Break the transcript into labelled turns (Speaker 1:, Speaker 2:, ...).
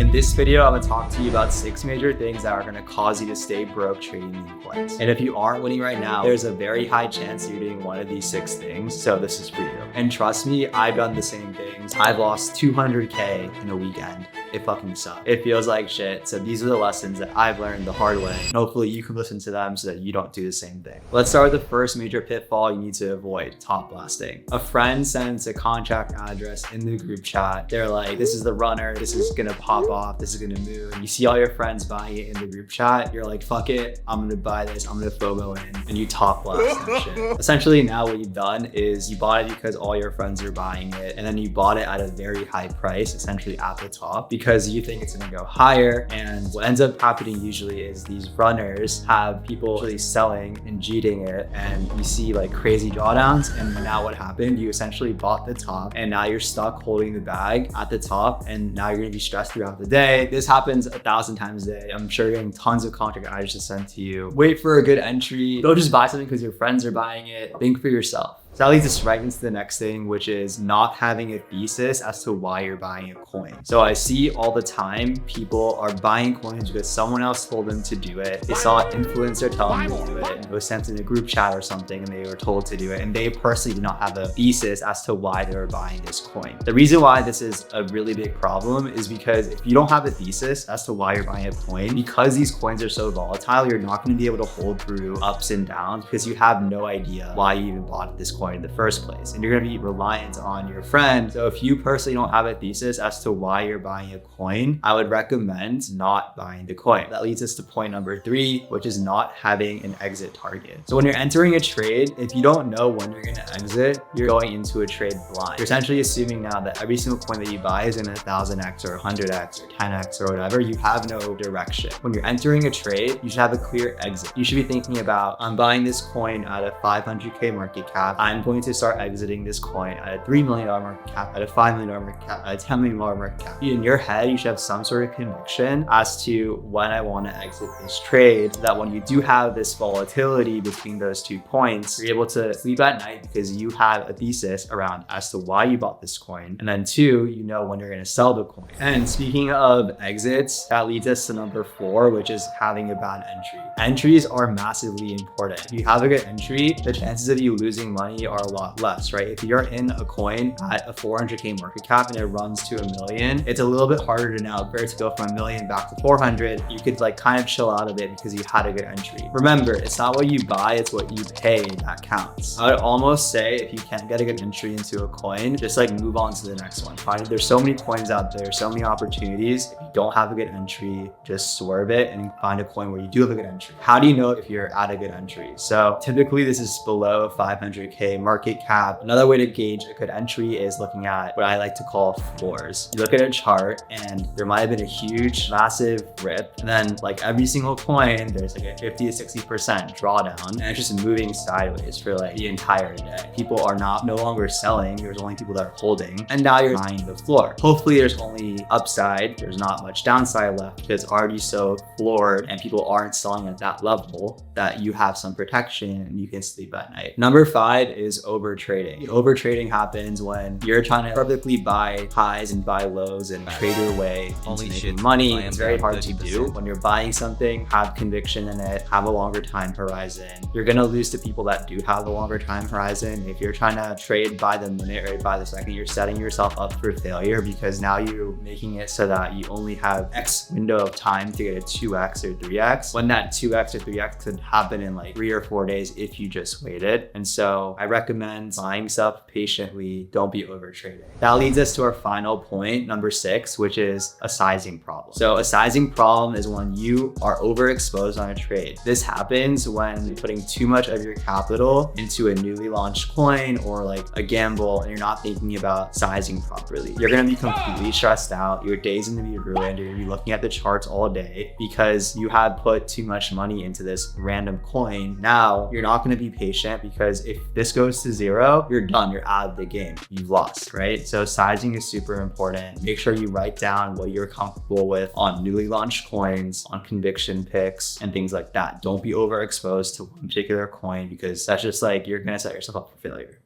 Speaker 1: In this video, I'm gonna talk to you about 6 major things that are gonna cause you to stay broke trading meme coins. And if you aren't winning right now, there's a very high chance you're doing one of these 6 things, so this is for you. And trust me, I've done the same things. I've lost 200K in a weekend. It fucking sucks. It feels like shit. So these are the lessons that I've learned the hard way. And hopefully you can listen to them so that you don't do the same thing. Let's start with the first major pitfall you need to avoid: top blasting. A friend sends a contract address in the group chat. They're like, this is the runner, this is gonna pop off, this is gonna move. And you see all your friends buying it in the group chat. You're like, fuck it, I'm gonna buy this, I'm gonna FOMO in, and you top blast that shit. Essentially now what you've done is you bought it because all your friends are buying it, and then you bought it at a very high price, essentially at the top, because you think it's gonna go higher. And what ends up happening usually is these runners have people really selling and cheating it, and you see like crazy drawdowns. And now what happened? You essentially bought the top, and now you're stuck holding the bag at the top, and now you're gonna be stressed throughout the day. This happens 1,000 times a day. I'm sure you're getting tons of contract addresses sent to you. Wait for a good entry. Don't just buy something because your friends are buying it. Think for yourself. So that leads us right into the next thing, which is not having a thesis as to why you're buying a coin. So I see all the time people are buying coins because someone else told them to do it. They saw an influencer tell them to do it, and it was sent in a group chat or something, and they were told to do it. And they personally did not have a thesis as to why they were buying this coin. The reason why this is a really big problem is because if you don't have a thesis as to why you're buying a coin, because these coins are so volatile, you're not going to be able to hold through ups and downs because you have no idea why you even bought this coin in the first place, and you're going to be reliant on your friend. So if you personally don't have a thesis as to why you're buying a coin, I would recommend not buying the coin. That leads us to point number 3, which is not having an exit target. So when you're entering a trade, if you don't know when you're going to exit, you're going into a trade blind. You're essentially assuming now that every single coin that you buy is in 1000x or 100x or 10x or whatever. You have no direction. When you're entering a trade, you should have a clear exit. You should be thinking about, I'm buying this coin at a 500K market cap. I'm going to start exiting this coin at a $3 million market cap, at a $5 million market cap, at a $10 million market cap. In your head, you should have some sort of conviction as to when I want to exit this trade, so that when you do have this volatility between those 2 points, you're able to sleep at night because you have a thesis around as to why you bought this coin. And then 2, you know when you're going to sell the coin. And speaking of exits, that leads us to number 4, which is having a bad entry. Entries are massively important. If you have a good entry, the chances of you losing money are a lot less, right? If you're in a coin at a 400K market cap and it runs to $1 million, it's a little bit harder to now to go from $1 million back to 400. You could like kind of chill out of it because you had a good entry. Remember, it's not what you buy, it's what you pay that counts. I would almost say if you can't get a good entry into a coin, just like move on to the next one. There's so many coins out there, so many opportunities. If you don't have a good entry, just swerve it and find a coin where you do have a good entry. How do you know if you're at a good entry? So typically this is below 500K market cap. Another way to gauge a good entry is looking at what I like to call floors. You look at a chart and there might have been a huge, massive rip, and then like every single coin, there's like a 50 to 60% drawdown, and it's just moving sideways for like the entire day. People are no longer selling, there's only people that are holding, and now you're buying the floor. Hopefully there's only upside, there's not much downside left because it's already so floored and people aren't selling at that level that you have some protection and you can sleep at night. Number 5 is overtrading. Overtrading happens when you're trying to perfectly buy highs and buy lows and trade your way into making money. It's very hard to do. When you're buying something, have conviction in it, have a longer time horizon. You're gonna lose to people that do have a longer time horizon. If you're trying to trade by the minute or by the second, you're setting yourself up for failure because now you're making it so that you only have X window of time to get a 2X or 3X, when that 2X or 3X could happen in like 3 or 4 days if you just waited. And so I recommend buying stuff patiently. Don't be overtrading. That leads us to our final point, number 6, which is a sizing problem. So a sizing problem is when you are overexposed on a trade. This happens when you're putting too much of your capital into a newly launched coin or like a gamble, and you're not thinking about sizing properly. You're gonna be completely stressed out. Your day's gonna be ruined. You're gonna be looking at the charts all day because you have put too much money into this random coin. Now you're not gonna be patient because if this goes to 0, you're done. You're out of the game. You've lost, right? So sizing is super important. Make sure you write down what you're comfortable with on newly launched coins, on conviction picks, and things like that. Don't be overexposed to one particular coin because that's just like, you're gonna set yourself up for failure.